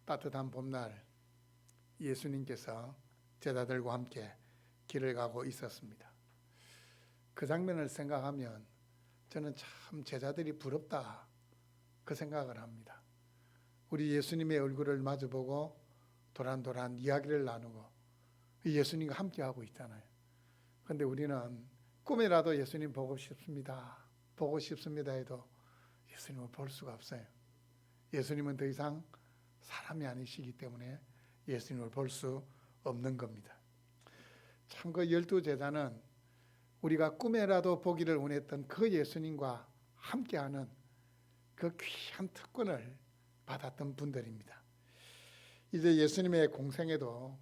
따뜻한 봄날 예수님께서 제자들과 함께 길을 가고 있었습니다. 그 장면을 생각하면 저는 참 제자들이 부럽다 그 생각을 합니다. 우리 예수님의 얼굴을 마주보고 도란도란 이야기를 나누고 예수님과 함께 하고 있잖아요. 그런데 우리는 꿈이라도 예수님 보고 싶습니다 해도 예수님을 볼 수가 없어요. 예수님은 더 이상 사람이 아니시기 때문에 예수님을 볼 수 없는 겁니다. 참 그 12제자는 우리가 꿈에라도 보기를 원했던 그 예수님과 함께하는 그 귀한 특권을 받았던 분들입니다. 이제 예수님의 공생애도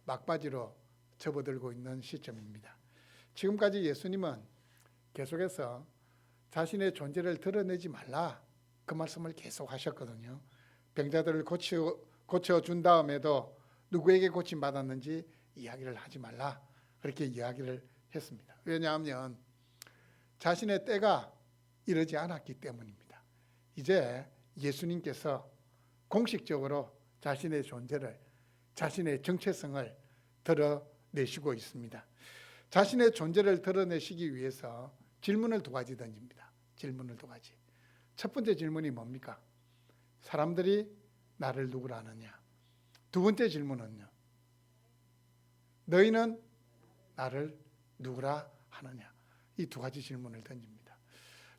막바지로 접어들고 있는 시점입니다. 지금까지 예수님은 계속해서 자신의 존재를 드러내지 말라 그 말씀을 계속 하셨거든요. 병자들을 고쳐준 다음에도 누구에게 고침받았는지 이야기를 하지 말라 그렇게 이야기를 했습니다. 왜냐하면 자신의 때가 이르지 않았기 때문입니다. 이제 예수님께서 공식적으로 자신의 존재를, 자신의 정체성을 드러내시고 있습니다. 자신의 존재를 드러내시기 위해서 질문을 두 가지 던집니다. 질문을 두 가지. 첫 번째 질문이 뭡니까? 사람들이 나를 누구라 하느냐? 두 번째 질문은요, 너희는 나를 누구라 하느냐? 이 두 가지 질문을 던집니다.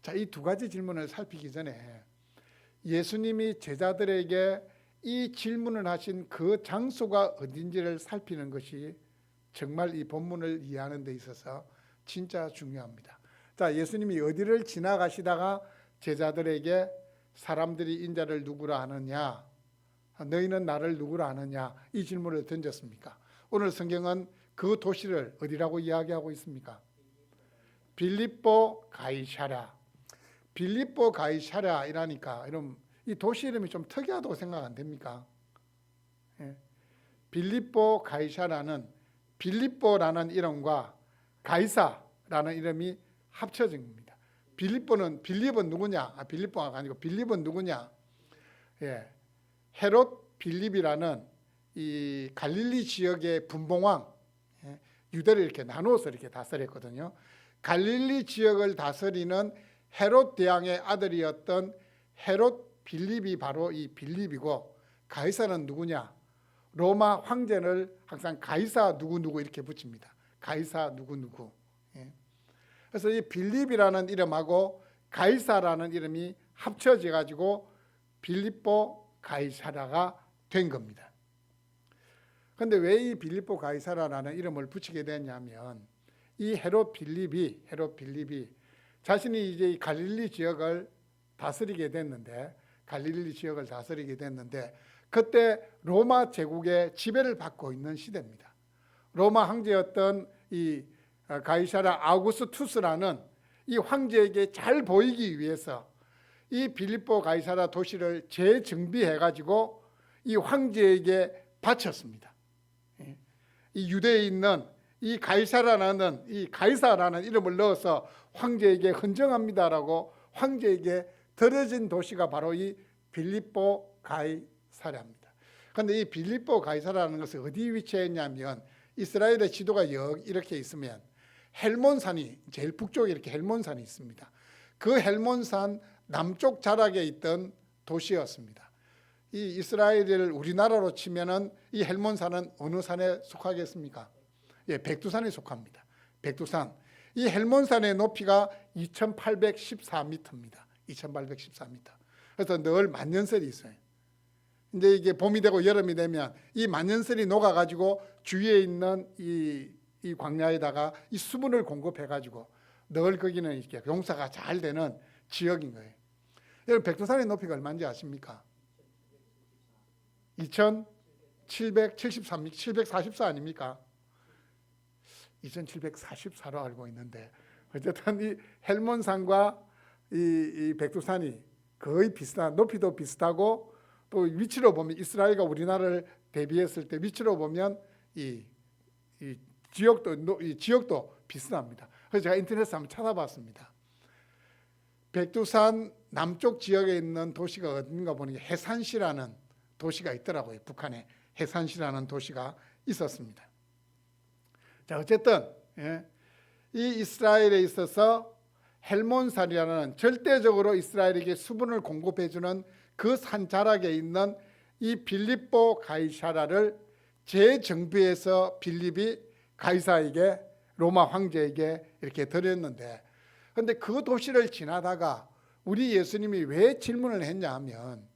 자, 이 두 가지 질문을 살피기 전에 예수님이 제자들에게 이 질문을 하신 그 장소가 어딘지를 살피는 것이 정말 이 본문을 이해하는 데 있어서 진짜 중요합니다. 자, 예수님이 어디를 지나가시다가 제자들에게 사람들이 인자를 누구라 하느냐, 너희는 나를 누구라 하느냐 이 질문을 던졌습니까? 오늘 성경은 그 도시를 어디라고 이야기하고 있습니까? 빌립보 가이사랴. 빌립보 가이사랴 이라니까 이런 이 도시 이름이 좀 특이하다고 생각 안 됩니까? 예. 빌립보 가이사랴는 빌립보라는 이름과 가이사라는 이름이 합쳐진 겁니다. 빌립은 누구냐? 빌립보가 아니고 빌립은 누구냐? 예. 헤롯 빌립이라는 이 갈릴리 지역의 분봉왕, 예. 유대를 이렇게 나누어서 이렇게 다스렸거든요. 갈릴리 지역을 다스리는 헤롯 대왕의 아들이었던 헤롯 빌립이 바로 이 빌립이고, 가이사는 누구냐? 로마 황제를 항상 가이사 누구누구 이렇게 붙입니다. 가이사 누구누구. 예. 그래서 이 빌립이라는 이름하고 가이사라는 이름이 합쳐져 가지고 빌립보 가이사라가 된 겁니다. 그런데 왜 이 빌립보 가이사라라는 이름을 붙이게 됐냐면, 이 헤롯 빌립이 자신이 이제 이 갈릴리 지역을 다스리게 됐는데, 그때 로마 제국의 지배를 받고 있는 시대입니다. 로마 황제였던 이 가이사라 아우구스투스라는 이 황제에게 잘 보이기 위해서 이 빌립보 가이사라 도시를 재정비해 가지고 이 황제에게 바쳤습니다. 이 유대에 있는 이 가이사라는 이름을 넣어서 황제에게 헌정합니다라고 황제에게 들어진 도시가 바로 이 빌립보 가이사랴입니다. 그런데 이 빌립보 가이사라는 것은 어디 위치해 있냐면, 이스라엘의 지도가 이렇게 있으면 헬몬산이 제일 북쪽에 이렇게 헬몬산이 있습니다. 그 헬몬산 남쪽 자락에 있던 도시였습니다. 이 이스라엘을 우리나라로 치면은 이 헬몬산은 어느 산에 속하겠습니까? 예, 백두산에 속합니다. 백두산. 이 헬몬산의 높이가 2814m입니다. 2814m. 그래서 늘 만년설이 있어요. 이제 이게 봄이 되고 여름이 되면 이 만년설이 녹아가지고 주위에 있는 이 광야에다가 이 수분을 공급해가지고 늘 거기는 이렇게 용사가 잘 되는 지역인 거예요. 여러분, 백두산의 높이가 얼마인지 아십니까? 2773m, 744 아닙니까? 2744로 알고 있는데, 어쨌든 이 헬몬산과 이 백두산이 거의 비슷한, 높이도 비슷하고, 또 위치로 보면 이스라엘과 우리나라를 대비했을 때 위치로 보면 이 지역도 비슷합니다. 그래서 제가 인터넷에 한번 찾아봤습니다. 백두산 남쪽 지역에 있는 도시가 어딘가 보니 해산시라는 도시가 있더라고요. 북한에 해산시라는 도시가 있었습니다. 자, 어쨌든 이 이스라엘에 있어서 헬몬산이라는 절대적으로 이스라엘에게 수분을 공급해주는 그 산자락에 있는 이 빌립보 가이사라를 재정비해서 빌립이 가이사에게, 로마 황제에게 이렇게 드렸는데, 그런데 그 도시를 지나다가 우리 예수님이 왜 질문을 했냐 하면,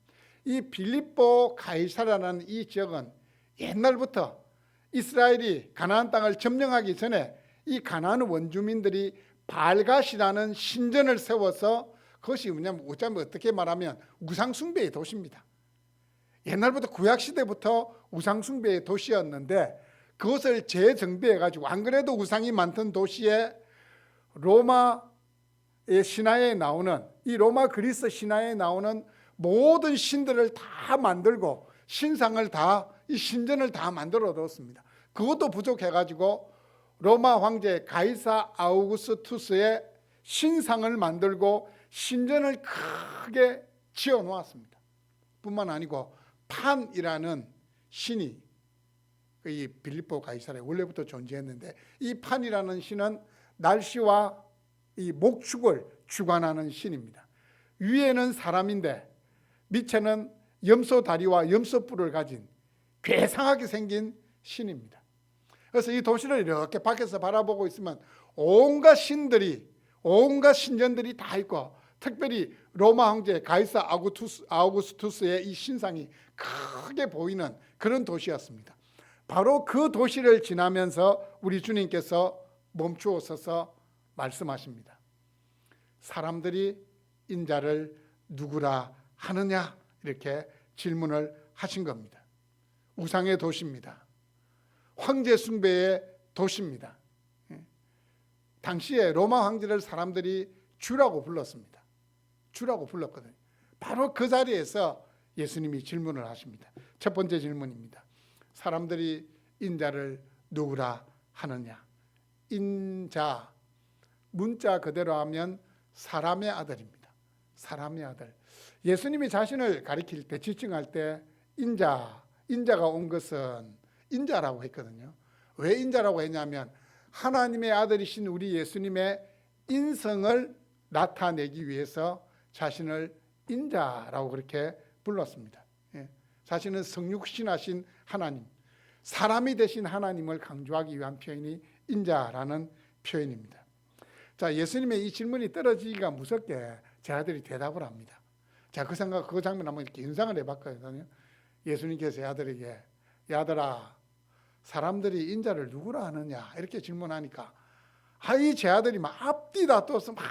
이 빌립보 가이사라는 이 지역은 옛날부터 이스라엘이 가나안 땅을 점령하기 전에 이 가나안 원주민들이 발갓이라는 신전을 세워서, 그것이 뭐냐면 어쩌면 어떻게 말하면 우상숭배의 도시입니다. 옛날부터 구약시대부터 우상숭배의 도시였는데, 그것을 재정비해가지고, 안 그래도 우상이 많던 도시에 로마의 신화에 나오는, 이 로마 그리스 신화에 나오는 모든 신들을 다 만들고 신상을 다, 이 신전을 다 만들어 뒀습니다. 그것도 부족해가지고 로마 황제 가이사 아우구스투스의 신상을 만들고 신전을 크게 지어 놓았습니다. 뿐만 아니고 판이라는 신이 이 빌립보 가이사라에 원래부터 존재했는데, 이 판이라는 신은 날씨와 이 목축을 주관하는 신입니다. 위에는 사람인데 밑에는 염소 다리와 염소 뿔을 가진 괴상하게 생긴 신입니다. 그래서 이 도시를 이렇게 밖에서 바라보고 있으면 온갖 신들이, 온갖 신전들이 다 있고, 특별히 로마 황제 가이사 아우구스투스의 이 신상이 크게 보이는 그런 도시였습니다. 바로 그 도시를 지나면서 우리 주님께서 멈추어 서서 말씀하십니다. 사람들이 인자를 누구라 하느냐, 이렇게 질문을 하신 겁니다. 우상의 도시입니다. 황제 숭배의 도시입니다. 당시에 로마 황제를 사람들이 주라고 불렀습니다. 주라고 불렀거든요. 바로 그 자리에서 예수님이 질문을 하십니다. 첫 번째 질문입니다. 사람들이 인자를 누구라 하느냐. 인자, 문자 그대로 하면 사람의 아들입니다. 사람의 아들. 예수님이 자신을 가리킬 때, 지칭할 때 인자가 온 것은 인자라고 했거든요. 왜 인자라고 했냐면 하나님의 아들이신 우리 예수님의 인성을 나타내기 위해서 자신을 인자라고 그렇게 불렀습니다. 자신은 성육신하신 하나님, 사람이 되신 하나님을 강조하기 위한 표현이 인자라는 표현입니다. 자, 예수님의 이 질문이 떨어지기가 무섭게 제 아들이 대답을 합니다. 자, 그 장면 한번 이렇게 연상을 해봤거든요. 예수님께서 제 아들에게, 야 아들아, 사람들이 인자를 누구라 하느냐 이렇게 질문하니까, 이 제 아들이 막 앞뒤 다퉈서 막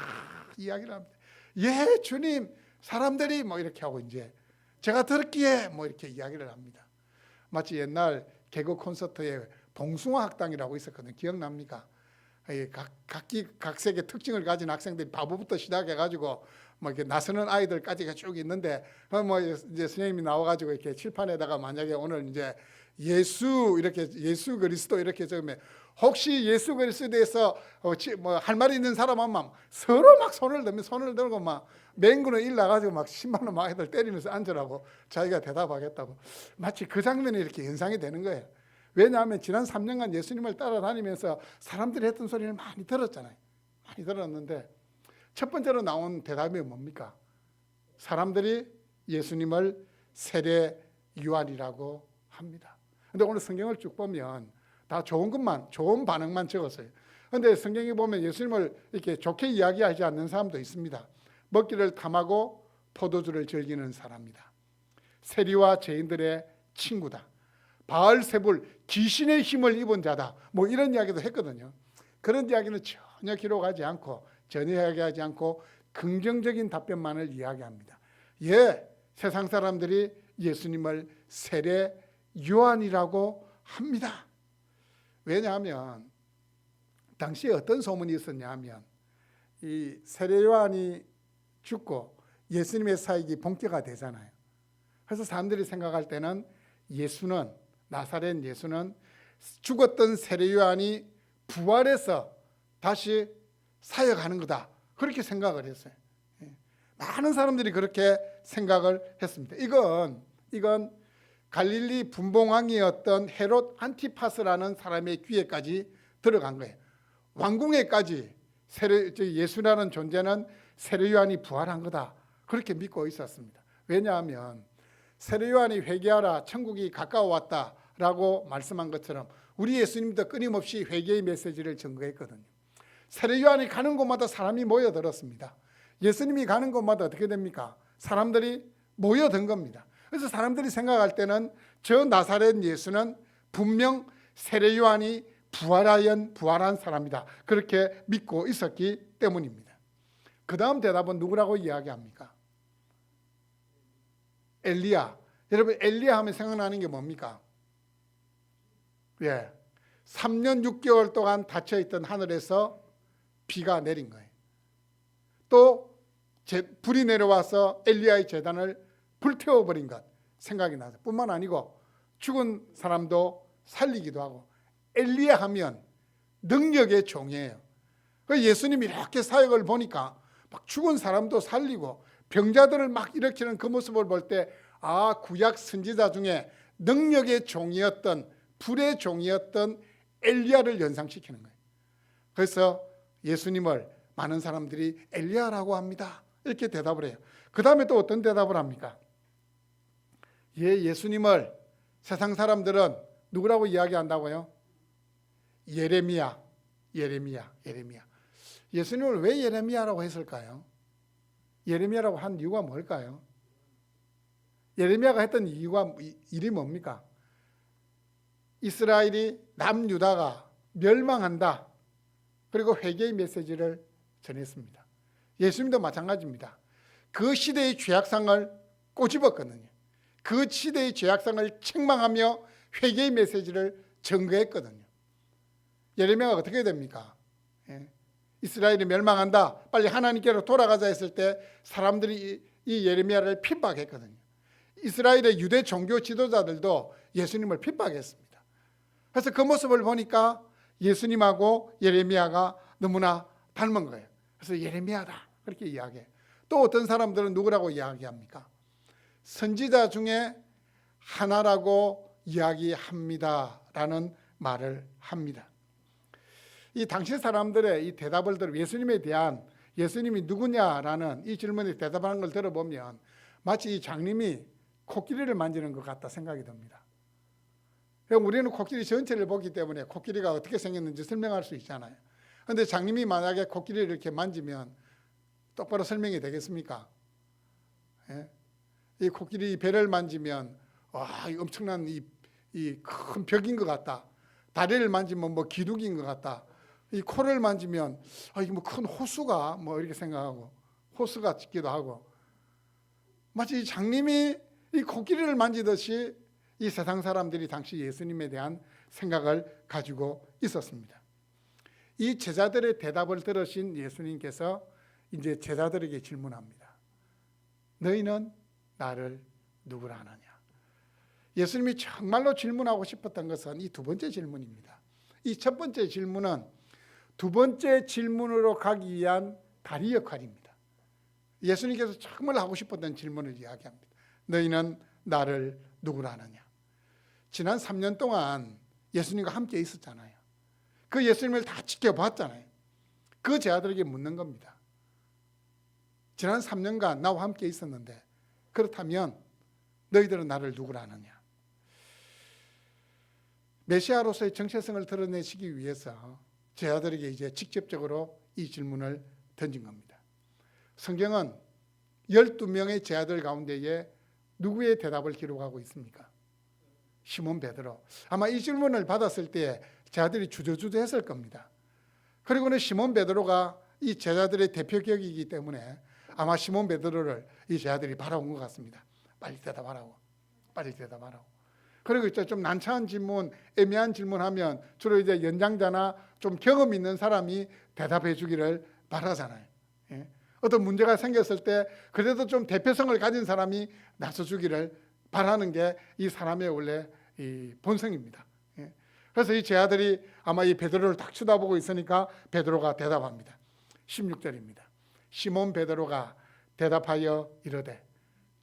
이야기를 합니다. 예, 주님, 사람들이 뭐 이렇게 하고, 이제 제가 들었기에 뭐 이렇게 이야기를 합니다. 마치 옛날 개그 콘서트에 봉숭아 학당이라고 있었거든요. 기억납니까? 각색의 특징을 가진 학생들이 바보부터 시작해가지고 뭐 이렇게 나서는 아이들까지가 쭉 있는데, 뭐 이제 선생님이 나와가지고 이렇게 칠판에다가 만약에 오늘 이제 예수 그리스도 이렇게 적으면, 혹시 예수 그리스도에 대해서 뭐 할 말이 있는 사람 한번 서로 막 손을 들고 막 맹구는 일 나가지고 막 10만 원 막 애들 때리면서 앉으라고 자기가 대답하겠다고, 마치 그 장면이 이렇게 연상이 되는 거예요. 왜냐하면 지난 3년간 예수님을 따라다니면서 사람들이 했던 소리를 많이 들었잖아요. 많이 들었는데 첫 번째로 나온 대답이 뭡니까? 사람들이 예수님을 세례 요한이라고 합니다. 근데 오늘 성경을 쭉 보면 다 좋은 반응만 적었어요. 그런데 성경에 보면 예수님을 이렇게 좋게 이야기하지 않는 사람도 있습니다. 먹기를 탐하고 포도주를 즐기는 사람이다. 세리와 죄인들의 친구다. 바알세불, 귀신의 힘을 입은 자다. 뭐 이런 이야기도 했거든요. 그런 이야기는 전혀 기록하지 않고, 전혀 이야기하지 않고 긍정적인 답변만을 이야기합니다. 예, 세상 사람들이 예수님을 세례 요한이라고 합니다. 왜냐하면 당시에 어떤 소문이 있었냐 하면, 이 세례 요한이 죽고 예수님의 사역이 본격화 되잖아요. 그래서 사람들이 생각할 때는 나사렛 예수는 죽었던 세례 요한이 부활해서 다시 사역하는 거다, 그렇게 생각을 했어요. 많은 사람들이 그렇게 생각을 했습니다. 이건 갈릴리 분봉왕이었던 헤롯 안티파스라는 사람의 귀에까지 들어간 거예요. 왕궁에까지 예수라는 존재는 세례요한이 부활한 거다, 그렇게 믿고 있었습니다. 왜냐하면 세례요한이 회개하라 천국이 가까워왔다라고 말씀한 것처럼 우리 예수님도 끊임없이 회개의 메시지를 전거했거든요. 세례요한이 가는 곳마다 사람이 모여들었습니다. 예수님이 가는 곳마다 어떻게 됩니까? 사람들이 모여든 겁니다. 그래서 사람들이 생각할 때는 저 나사렛 예수는 분명 세례요한이 부활한 사람이다, 그렇게 믿고 있었기 때문입니다. 그 다음 대답은 누구라고 이야기합니까? 엘리야. 여러분, 엘리야 하면 생각나는 게 뭡니까? 3년 6개월 동안 닫혀있던 하늘에서 비가 내린 거예요. 또 불이 내려와서 엘리야의 제단을 불태워버린 것 생각이 나서 뿐만 아니고 죽은 사람도 살리기도 하고, 엘리야 하면 능력의 종이에요. 예수님이 이렇게 사역을 보니까 막 죽은 사람도 살리고 병자들을 막 일으키는 그 모습을 볼 때, 구약 선지자 중에 능력의 종이었던, 불의 종이었던 엘리야를 연상시키는 거예요. 그래서 예수님을 많은 사람들이 엘리야라고 합니다, 이렇게 대답을 해요. 그 다음에 또 어떤 대답을 합니까? 예수님을 세상 사람들은 누구라고 이야기한다고요? 예레미야. 예수님을 왜 예레미야라고 했을까요? 예레미야라고 한 이유가 뭘까요? 예레미야가 했던 일이 뭡니까? 이스라엘이 남유다가 멸망한다, 그리고 회개의 메시지를 전했습니다. 예수님도 마찬가지입니다. 그 시대의 죄악상을 꼬집었거든요. 그 시대의 죄악상을 책망하며 회개의 메시지를 전거했거든요. 예레미야가 어떻게 됩니까? 이스라엘이 멸망한다, 빨리 하나님께로 돌아가자 했을 때 사람들이 이 예레미야를 핍박했거든요. 이스라엘의 유대 종교 지도자들도 예수님을 핍박했습니다. 그래서 그 모습을 보니까 예수님하고 예레미야가 너무나 닮은 거예요. 그래서 예레미야다, 그렇게 이야기해요. 또 어떤 사람들은 누구라고 이야기합니까? 선지자 중에 하나라고 이야기합니다 라는 말을 합니다. 이 당시 사람들의 이 대답을 들어 예수님에 대한, 예수님이 누구냐라는 이 질문에 대답하는 걸 들어보면 마치 이 장님이 코끼리를 만지는 것 같다 생각이 듭니다. 우리는 코끼리 전체를 보기 때문에 코끼리가 어떻게 생겼는지 설명할 수 있잖아요. 그런데 장님이 만약에 코끼리를 이렇게 만지면 똑바로 설명이 되겠습니까? 이 코끼리 배를 만지면 엄청난 이 큰 벽인 것 같다. 다리를 만지면 뭐 기둥인 것 같다. 이 코를 만지면 이게 뭐 큰 호수가 뭐 이렇게 생각하고, 호수가 짓기도 하고, 마치 이 장님이 이 코끼리를 만지듯이 이 세상 사람들이 당시 예수님에 대한 생각을 가지고 있었습니다. 이 제자들의 대답을 들으신 예수님께서 이제 제자들에게 질문합니다. 너희는 나를 누구라 하느냐? 예수님이 정말로 질문하고 싶었던 것은 이 두 번째 질문입니다. 이 첫 번째 질문은 두 번째 질문으로 가기 위한 다리 역할입니다. 예수님께서 정말 하고 싶었던 질문을 이야기합니다. 너희는 나를 누구라 하느냐? 지난 3년 동안 예수님과 함께 있었잖아요. 그 예수님을 다 지켜봤잖아요. 그 제자들에게 묻는 겁니다. 지난 3년간 나와 함께 있었는데 그렇다면 너희들은 나를 누구라 하느냐? 메시아로서의 정체성을 드러내시기 위해서 제자들에게 이제 직접적으로 이 질문을 던진 겁니다. 성경은 12명의 제자들 가운데에 누구의 대답을 기록하고 있습니까? 시몬 베드로. 아마 이 질문을 받았을 때 제자들이 주저주저했을 겁니다. 그리고는 시몬 베드로가 이 제자들의 대표격이기 때문에 아마 시몬 베드로를 이 제자들이 바라온 것 같습니다. 빨리 대답하라고. 그리고 좀 난처한 질문, 애매한 질문하면 주로 이제 연장자나 좀 경험 있는 사람이 대답해 주기를 바라잖아요. 어떤 문제가 생겼을 때 그래도 좀 대표성을 가진 사람이 나서 주기를 바라는 게 이 사람의 원래 이 본성입니다. 그래서 이 제자들이 아마 이 베드로를 딱 쳐다보고 있으니까 베드로가 대답합니다. 16절입니다. 시몬 베드로가 대답하여 이르되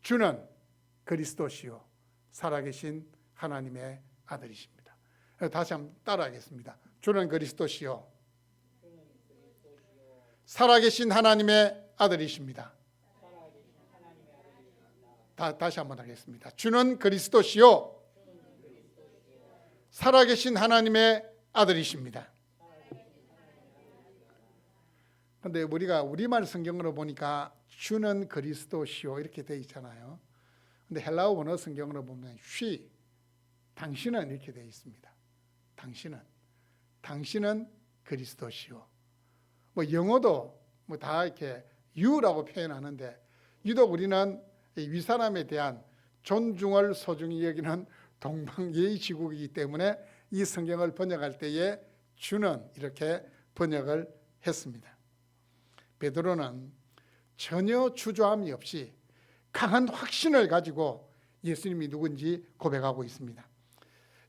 주는 그리스도시요 살아계신 하나님의 아들이십니다. 다시 한번 따라하겠습니다. 주는 그리스도시요 살아계신 하나님의 아들이십니다. 다시 한번 하겠습니다. 주는 그리스도시요 살아계신 하나님의 아들이십니다. 그런데 우리가 우리말 성경으로 보니까 주는 그리스도시요 이렇게 되어 있잖아요. 근데 헬라어 원어 성경으로 보면 she, 당신은 이렇게 되어 있습니다. 당신은 그리스도시요. 뭐 영어도 뭐 다 이렇게 you라고 표현하는데 유독 우리는 윗사람에 대한 존중을 소중히 여기는 동방예의지국이기 때문에 이 성경을 번역할 때에 주는 이렇게 번역을 했습니다. 베드로는 전혀 주저함이 없이 강한 확신을 가지고 예수님이 누군지 고백하고 있습니다.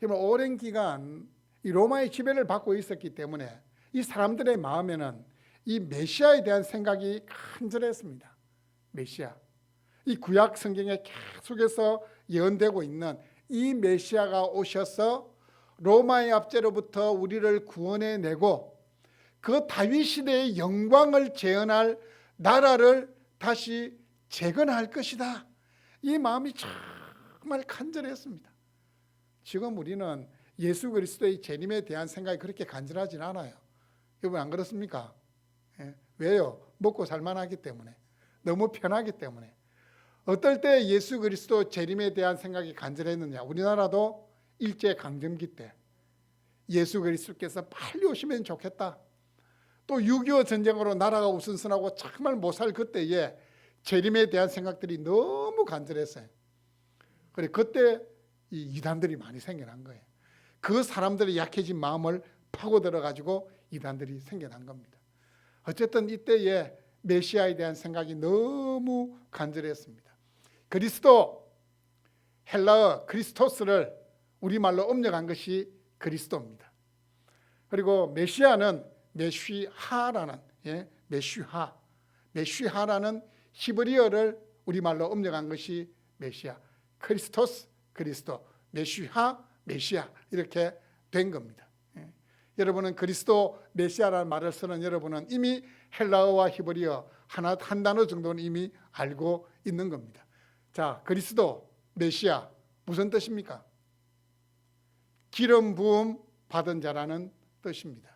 오랜 기간 이 로마의 지배를 받고 있었기 때문에 이 사람들의 마음에는 이 메시아에 대한 생각이 간절했습니다. 메시아, 이 구약 성경에 계속해서 예언되고 있는 이 메시아가 오셔서 로마의 압제로부터 우리를 구원해내고 그 다윗 시대의 영광을 재현할 나라를 다시 재건할 것이다. 이 마음이 정말 간절했습니다. 지금 우리는 예수 그리스도의 재림에 대한 생각이 그렇게 간절하진 않아요. 여러분 안 그렇습니까? 왜요? 먹고 살만하기 때문에, 너무 편하기 때문에. 어떨 때 예수 그리스도 재림에 대한 생각이 간절했느냐? 우리나라도 일제강점기 때 예수 그리스도께서 빨리 오시면 좋겠다. 또 6.25 전쟁으로 나라가 우선순하고 정말 못 살 그때에 재림에 대한 생각들이 너무 간절했어요. 그래 그때 이 이단들이 많이 생겨난 거예요. 그 사람들의 약해진 마음을 파고들어 가지고 이단들이 생겨난 겁니다. 어쨌든 이때에 메시아에 대한 생각이 너무 간절했습니다. 그리스도, 헬라어 크리스토스를 우리말로 음력한 것이 그리스도입니다. 그리고 메시아는 메쉬하라는 메쉬하라는 히브리어를 우리말로 음력한 것이 메시아, 크리스토스, 그리스도, 메쉬하, 메시아 이렇게 된 겁니다. 여러분은 그리스도 메시아라는 말을 쓰는 여러분은 이미 헬라어와 히브리어 한 단어 정도는 이미 알고 있는 겁니다. 자, 그리스도, 메시아 무슨 뜻입니까? 기름 부음 받은 자라는 뜻입니다.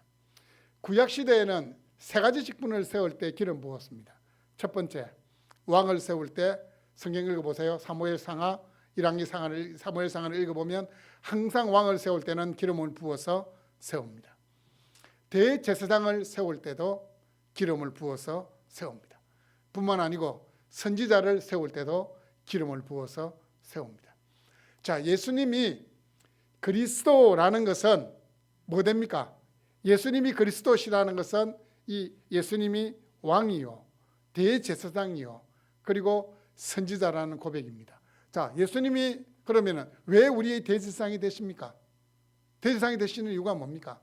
구약 시대에는 세 가지 직분을 세울 때 기름 부었습니다. 첫 번째, 왕을 세울 때 성경 읽어보세요. 사무엘상하 1학기 사무엘상하를 읽어보면 항상 왕을 세울 때는 기름을 부어서 세웁니다. 대제사장을 세울 때도 기름을 부어서 세웁니다. 뿐만 아니고 선지자를 세울 때도 기름을 부어서 세웁니다. 자, 예수님이 그리스도라는 것은 뭐 됩니까? 예수님이 그리스도시라는 것은 이 예수님이 왕이요, 대제사장이요, 그리고 선지자라는 고백입니다. 자, 예수님이 그러면은 왜 우리의 대제사장이 되십니까? 대제사장이 되시는 이유가 뭡니까?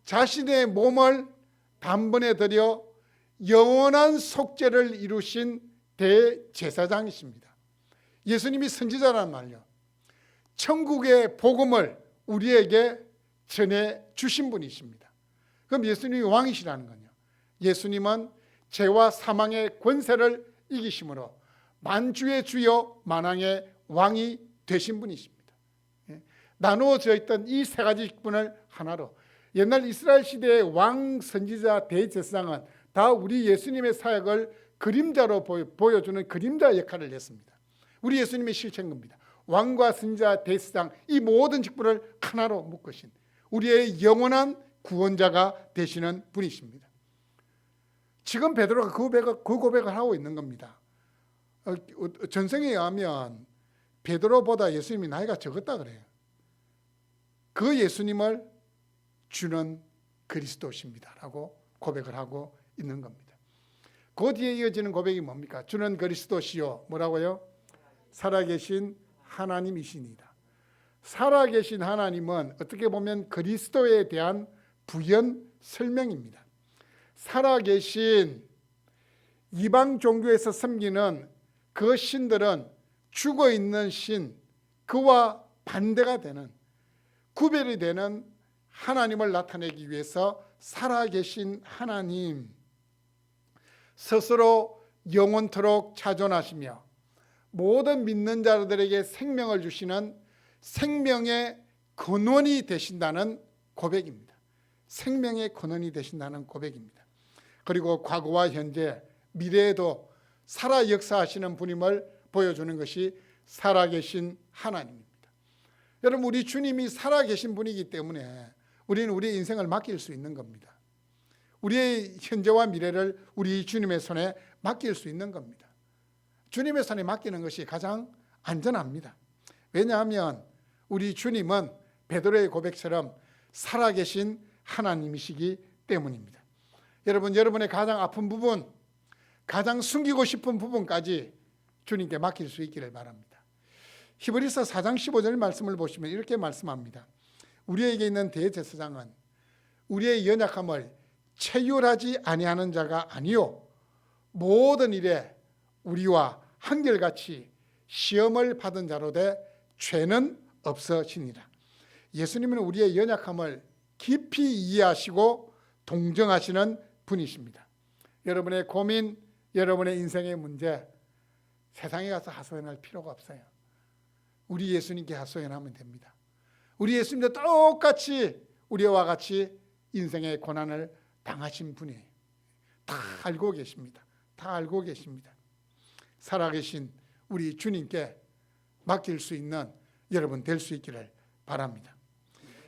자신의 몸을 단번에 드려 영원한 속죄를 이루신 대제사장이십니다. 예수님이 선지자란 말이요. 천국의 복음을 우리에게 전해 주신 분이십니다. 그럼 예수님이 왕이시라는 건요. 예수님은 죄와 사망의 권세를 이기심으로 만주의 주여 만왕의 왕이 되신 분이십니다. 나누어져 있던 이 세 가지 직분을 하나로 옛날 이스라엘 시대의 왕, 선지자, 대제사장은 다 우리 예수님의 사역을 그림자로 보여주는 그림자 역할을 했습니다. 우리 예수님의 실체인 겁니다. 왕과 선지자, 대제사장 이 모든 직분을 하나로 묶으신 우리의 영원한 구원자가 되시는 분이십니다. 지금 베드로가 그 고백을 하고 있는 겁니다. 전성에 의하면 베드로보다 예수님이 나이가 적었다 그래요. 그 예수님을 주는 그리스도십니다라고 고백을 하고 있는 겁니다. 그 뒤에 이어지는 고백이 뭡니까? 주는 그리스도시요 뭐라고요? 살아계신 하나님이시니이다. 살아계신 하나님은 어떻게 보면 그리스도에 대한 부연 설명입니다. 살아계신 이방 종교에서 섬기는 그 신들은 죽어있는 신, 그와 반대가 되는, 구별이 되는 하나님을 나타내기 위해서 살아계신 하나님, 스스로 영원토록 자존하시며 모든 믿는 자들에게 생명을 주시는 생명의 근원이 되신다는 고백입니다. 생명의 근원이 되신다는 고백입니다. 그리고 과거와 현재, 미래에도 살아 역사하시는 분임을 보여주는 것이 살아계신 하나님입니다. 여러분, 우리 주님이 살아계신 분이기 때문에 우리는 우리의 인생을 맡길 수 있는 겁니다. 우리의 현재와 미래를 우리 주님의 손에 맡길 수 있는 겁니다. 주님의 손에 맡기는 것이 가장 안전합니다. 왜냐하면 우리 주님은 베드로의 고백처럼 살아계신 하나님이시기 때문입니다. 여러분, 여러분의 가장 아픈 부분, 가장 숨기고 싶은 부분까지 주님께 맡길 수 있기를 바랍니다. 히브리서 4장 15절 말씀을 보시면 이렇게 말씀합니다. 우리에게 있는 대제사장은 우리의 연약함을 체휼하지 아니하는 자가 아니요 모든 일에 우리와 한결같이 시험을 받은 자로 돼 죄는 없어지니라. 예수님은 우리의 연약함을 깊이 이해하시고 동정하시는 분이십니다. 여러분의 고민, 여러분의 인생의 문제, 세상에 가서 하소연할 필요가 없어요. 우리 예수님께 하소연하면 됩니다. 우리 예수님도 똑같이 우리와 같이 인생의 고난을 당하신 분이에요. 다 알고 계십니다. 다 알고 계십니다. 살아계신 우리 주님께 맡길 수 있는 여러분 될 수 있기를 바랍니다.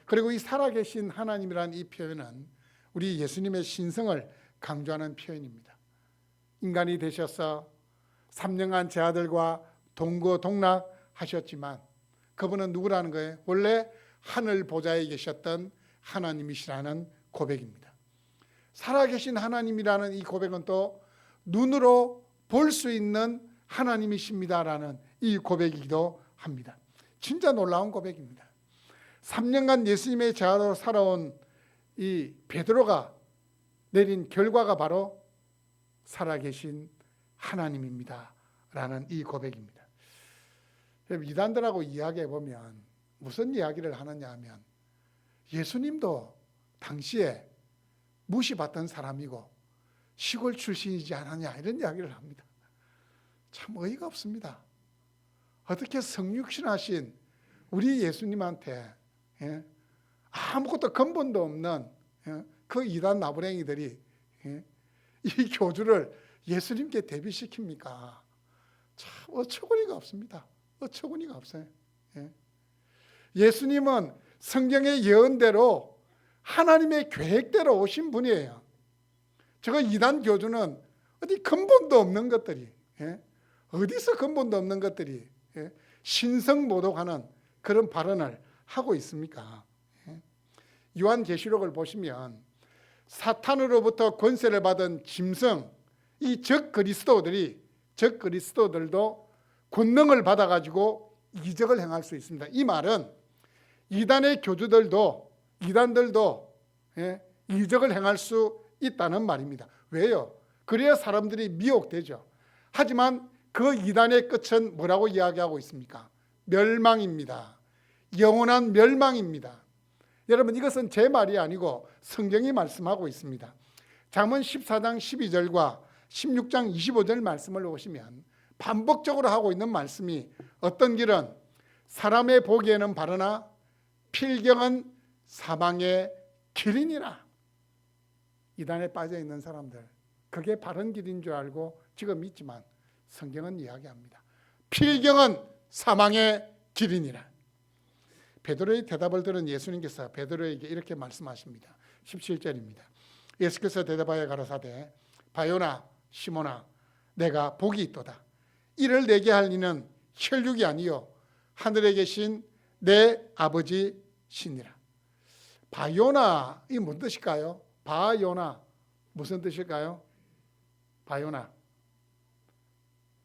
그리고 이 살아계신 하나님이라는 이 표현은 우리 예수님의 신성을 강조하는 표현입니다. 인간이 되셔서 3년간 제 아들과 동거동락하셨지만 그분은 누구라는 거예요? 원래 하늘 보좌에 계셨던 하나님이시라는 고백입니다. 살아계신 하나님이라는 이 고백은 또 눈으로 볼 수 있는 하나님이십니다라는 이 고백이기도 합니다. 진짜 놀라운 고백입니다. 3년간 예수님의 제자로 살아온 이 베드로가 내린 결과가 바로 살아계신 하나님입니다 라는 이 고백입니다. 이단들하고 이야기해 보면 무슨 이야기를 하느냐 하면 예수님도 당시에 무시받던 사람이고 시골 출신이지 않았냐 이런 이야기를 합니다. 참 어이가 없습니다. 어떻게 성육신하신 우리 예수님한테 아무것도 근본도 없는 그 이단 나부랭이들이 이 교주를 예수님께 대비시킵니까? 참 어처구니가 없습니다. 어처구니가 없어요. 예수님은 성경의 예언대로 하나님의 계획대로 오신 분이에요. 저거 이단 교주는 어디 근본도 없는 것들이, 어디서 근본도 없는 것들이 신성모독하는 그런 발언을 하고 있습니까? 요한계시록을 보시면 사탄으로부터 권세를 받은 짐승, 이 적 그리스도들도 권능을 받아가지고 이적을 행할 수 있습니다. 이 말은 이단의 교주들도 이단들도 이적을 행할 수 있다는 말입니다. 왜요? 그래야 사람들이 미혹되죠. 하지만 그 이단의 끝은 뭐라고 이야기하고 있습니까? 멸망입니다. 영원한 멸망입니다. 여러분, 이것은 제 말이 아니고 성경이 말씀하고 있습니다. 잠언 14장 12절과 16장 25절 말씀을 보시면 반복적으로 하고 있는 말씀이 어떤 길은 사람의 보기에는 바르나 필경은 사망의 길이니라. 이단에 빠져 있는 사람들, 그게 바른 길인 줄 알고 지금 믿지만 성경은 이야기합니다. 필경은 사망의 길이니라. 베드로의 대답을 들은 예수님께서 베드로에게 이렇게 말씀하십니다. 17절입니다. 예수께서 대답하여 가라사대 바요나 시몬아 내가 복이 있도다. 이를 내게 할 이는 혈육이 아니요 하늘에 계신 내 아버지시니라. 바요나 이 무슨 뜻일까요? 바요나 무슨 뜻일까요? 바요나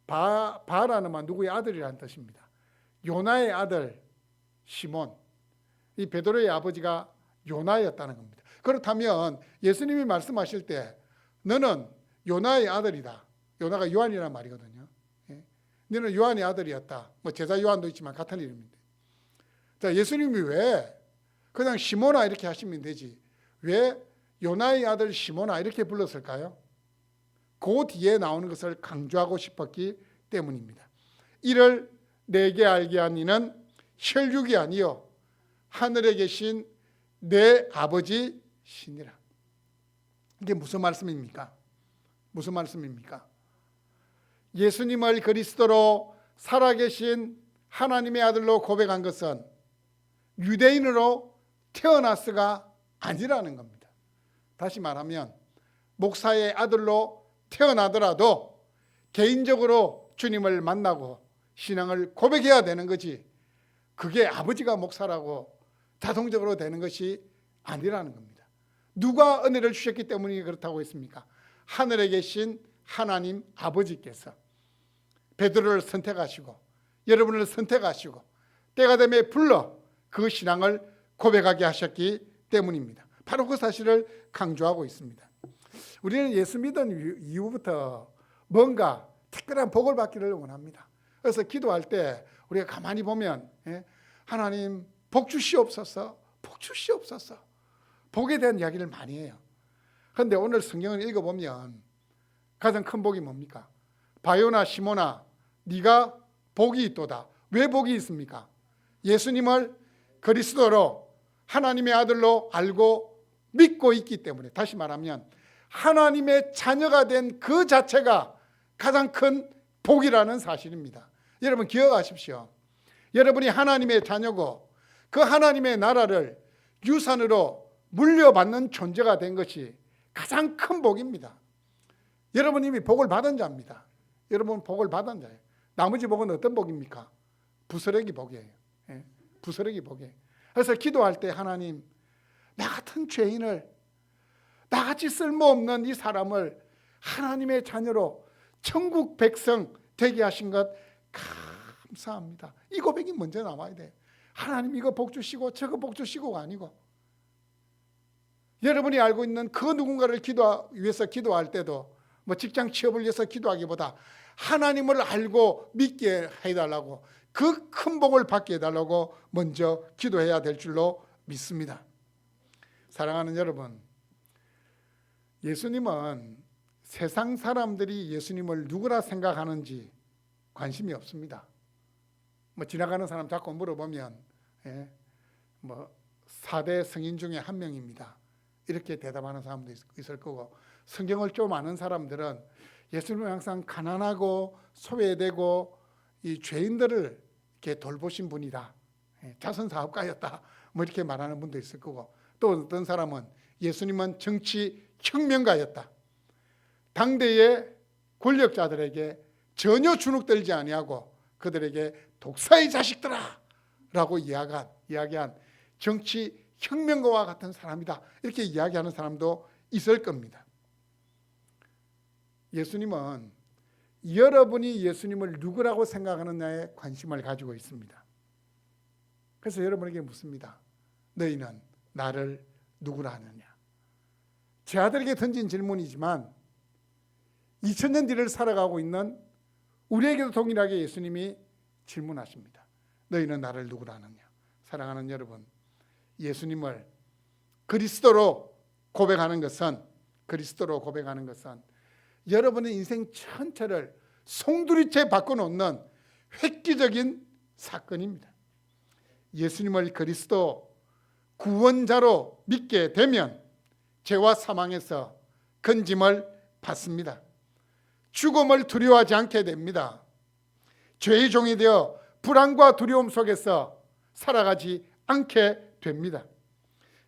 바라는 말 누구의 아들이라는 뜻입니다. 요나의 아들 시몬, 이 베드로의 아버지가 요나였다는 겁니다. 그렇다면 예수님이 말씀하실 때 너는 요나의 아들이다. 요나가 요한이라는 말이거든요. 너는 요한의 아들이었다. 뭐 제자 요한도 있지만 같은 이름인데 자, 예수님이 왜 그냥 시몬아 이렇게 하시면 되지 왜 요나의 아들 시몬아 이렇게 불렀을까요? 그 뒤에 나오는 것을 강조하고 싶었기 때문입니다. 이를 내게 알게 한 이는 혈육이 아니요 하늘에 계신 내 아버지 신이라. 이게 무슨 말씀입니까? 무슨 말씀입니까? 예수님을 그리스도로 살아계신 하나님의 아들로 고백한 것은 유대인으로 태어났으가 아니라는 겁니다. 다시 말하면 목사의 아들로 태어나더라도 개인적으로 주님을 만나고 신앙을 고백해야 되는 거지 그게 아버지가 목사라고 자동적으로 되는 것이 아니라는 겁니다. 누가 은혜를 주셨기 때문에 그렇다고 했습니까? 하늘에 계신 하나님 아버지께서 베드로를 선택하시고 여러분을 선택하시고 때가 되면 불러 그 신앙을 고백하게 하셨기 때문입니다. 바로 그 사실을 강조하고 있습니다. 우리는 예수 믿은 이후부터 뭔가 특별한 복을 받기를 원합니다. 그래서 기도할 때 우리가 가만히 보면 하나님 복 주시옵소서, 복 주시옵소서 복에 대한 이야기를 많이 해요. 그런데 오늘 성경을 읽어보면 가장 큰 복이 뭡니까? 바요나 시몬아 네가 복이 있도다. 왜 복이 있습니까? 예수님을 그리스도로 하나님의 아들로 알고 믿고 있기 때문에 다시 말하면 하나님의 자녀가 된 그 자체가 가장 큰 복이라는 사실입니다. 여러분 기억하십시오. 여러분이 하나님의 자녀고 그 하나님의 나라를 유산으로 물려받는 존재가 된 것이 가장 큰 복입니다. 여러분 이미 복을 받은 자입니다. 여러분 복을 받은 자예요. 나머지 복은 어떤 복입니까? 부스러기 복이에요. 부스러기 복이에요. 그래서 기도할 때 하나님 나 같은 죄인을 나같이 쓸모없는 이 사람을 하나님의 자녀로 천국 백성 되게 하신 것 감사합니다. 이 고백이 먼저 나와야 돼요. 하나님 이거 복 주시고 저거 복 주시고가 아니고 여러분이 알고 있는 그 누군가를 위해서 기도할 때도 뭐 직장 취업을 위해서 기도하기보다 하나님을 알고 믿게 해달라고 그 큰 복을 받게 해달라고 먼저 기도해야 될 줄로 믿습니다. 사랑하는 여러분, 예수님은 세상 사람들이 예수님을 누구라 생각하는지 관심이 없습니다. 뭐 지나가는 사람 자꾸 물어보면 뭐 4대 성인 중에 한 명입니다. 이렇게 대답하는 사람도 있을 거고 성경을 좀 아는 사람들은 예수님은 항상 가난하고 소외되고 이 죄인들을 이렇게 돌보신 분이다. 자선 사업가였다. 뭐 이렇게 말하는 분도 있을 거고 또 어떤 사람은 예수님은 정치 혁명가였다. 당대의 권력자들에게 전혀 주눅들지 아니하고 그들에게 독사의 자식들아 라고 이야기한 정치 혁명가와 같은 사람이다. 이렇게 이야기하는 사람도 있을 겁니다. 예수님은 여러분이 예수님을 누구라고 생각하느냐에 관심을 가지고 있습니다. 그래서 여러분에게 묻습니다. 너희는 나를 누구라 하느냐? 제 아들에게 던진 질문이지만 2000년 뒤를 살아가고 있는 우리에게도 동일하게 예수님이 질문하십니다. 너희는 나를 누구라 하느냐? 사랑하는 여러분, 예수님을 그리스도로 고백하는 것은 여러분의 인생 전체를 송두리째 바꿔놓는 획기적인 사건입니다. 예수님을 그리스도 구원자로 믿게 되면 죄와 사망에서 건짐을 받습니다. 죽음을 두려워하지 않게 됩니다. 죄의 종이 되어 불안과 두려움 속에서 살아가지 않게 됩니다.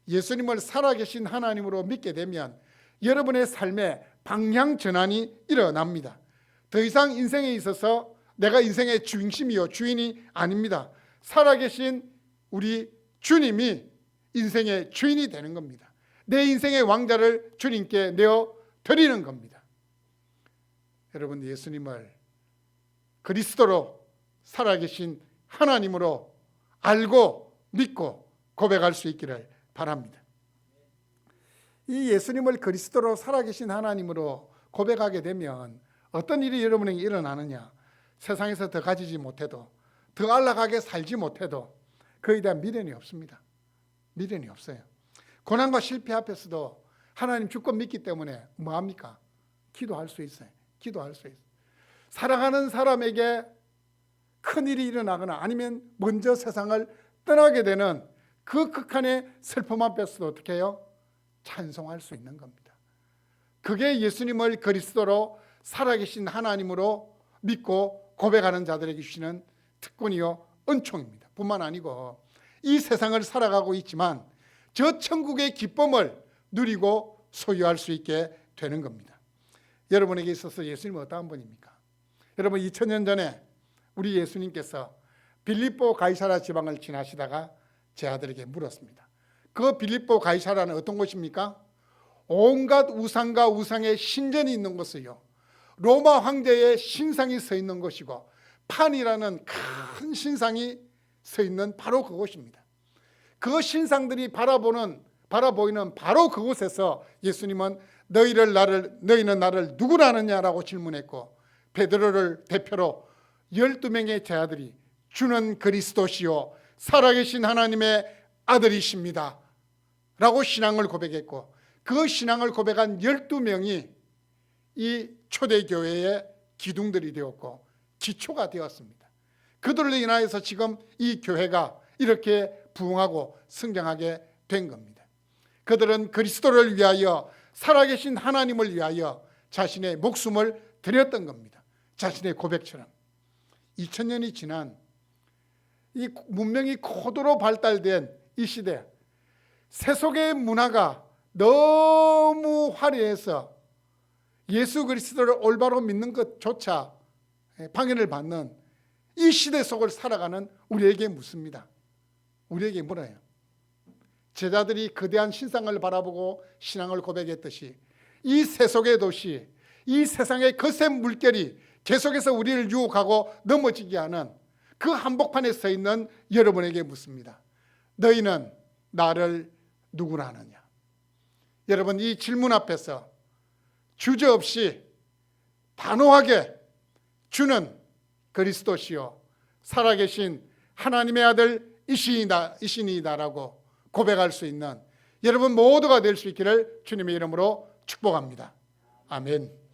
예수님을 살아계신 하나님으로 믿게 되면 여러분의 삶에 방향 전환이 일어납니다. 더 이상 인생에 있어서 내가 인생의 중심이요 주인이 아닙니다. 살아계신 우리 주님이 인생의 주인이 되는 겁니다. 내 인생의 왕자를 주님께 내어 드리는 겁니다. 여러분 예수님을 그리스도로 살아계신 하나님으로 알고 믿고 고백할 수 있기를 바랍니다. 이 예수님을 그리스도로 살아계신 하나님으로 고백하게 되면 어떤 일이 여러분에게 일어나느냐? 세상에서 더 가지지 못해도 더 안락하게 살지 못해도 그에 대한 미련이 없습니다. 미련이 없어요. 고난과 실패 앞에서도 하나님 주권 믿기 때문에 뭐합니까? 기도할 수 있어요. 기도할 수 있어요. 사랑하는 사람에게 큰일이 일어나거나 아니면 먼저 세상을 떠나게 되는 그 극한의 슬픔 앞에서도 어떻게 해요? 찬송할 수 있는 겁니다. 그게 예수님을 그리스도로 살아계신 하나님으로 믿고 고백하는 자들에게 주시는 특권이요 은총입니다. 뿐만 아니고 이 세상을 살아가고 있지만 저 천국의 기쁨을 누리고 소유할 수 있게 되는 겁니다. 여러분에게 있어서 예수님은 어떠한 분입니까? 여러분 2000년 전에 우리 예수님께서 빌립보 가이사라 지방을 지나시다가 제 아들에게 물었습니다. 그 빌립보 가이사라는 어떤 곳입니까? 온갖 우상과 우상의 신전이 있는 곳이요, 로마 황제의 신상이 서 있는 곳이고 판이라는 큰 신상이 서 있는 바로 그곳입니다. 그 신상들이 바라보이는 바로 그곳에서 예수님은 너희는 나를 누구라 하느냐라고 질문했고, 베드로를 대표로 12명의 제 아들이 주는 그리스도시요 살아계신 하나님의 아들이십니다 라고 신앙을 고백했고, 그 신앙을 고백한 12명이 이 초대교회의 기둥들이 되었고 기초가 되었습니다. 그들로 인하여서 지금 이 교회가 이렇게 부흥하고 성장하게 된 겁니다. 그들은 그리스도를 위하여, 살아계신 하나님을 위하여 자신의 목숨을 드렸던 겁니다. 자신의 고백처럼. 2000년이 지난 이 문명이 고도로 발달된 이 시대, 세속의 문화가 너무 화려해서 예수 그리스도를 올바로 믿는 것조차 방해를 받는 이 시대 속을 살아가는 우리에게 묻습니다. 우리에게 물어요. 제자들이 거대한 신상을 바라보고 신앙을 고백했듯이 이 세속의 도시, 이 세상의 거센 물결이 계속해서 우리를 유혹하고 넘어지게 하는 그 한복판에 서 있는 여러분에게 묻습니다. 너희는 나를 누구라 하느냐? 여러분, 이 질문 앞에서 주저없이 단호하게 주는 그리스도시요 살아계신 하나님의 아들 이시니다라고 고백할 수 있는 여러분 모두가 될 수 있기를 주님의 이름으로 축복합니다. 아멘.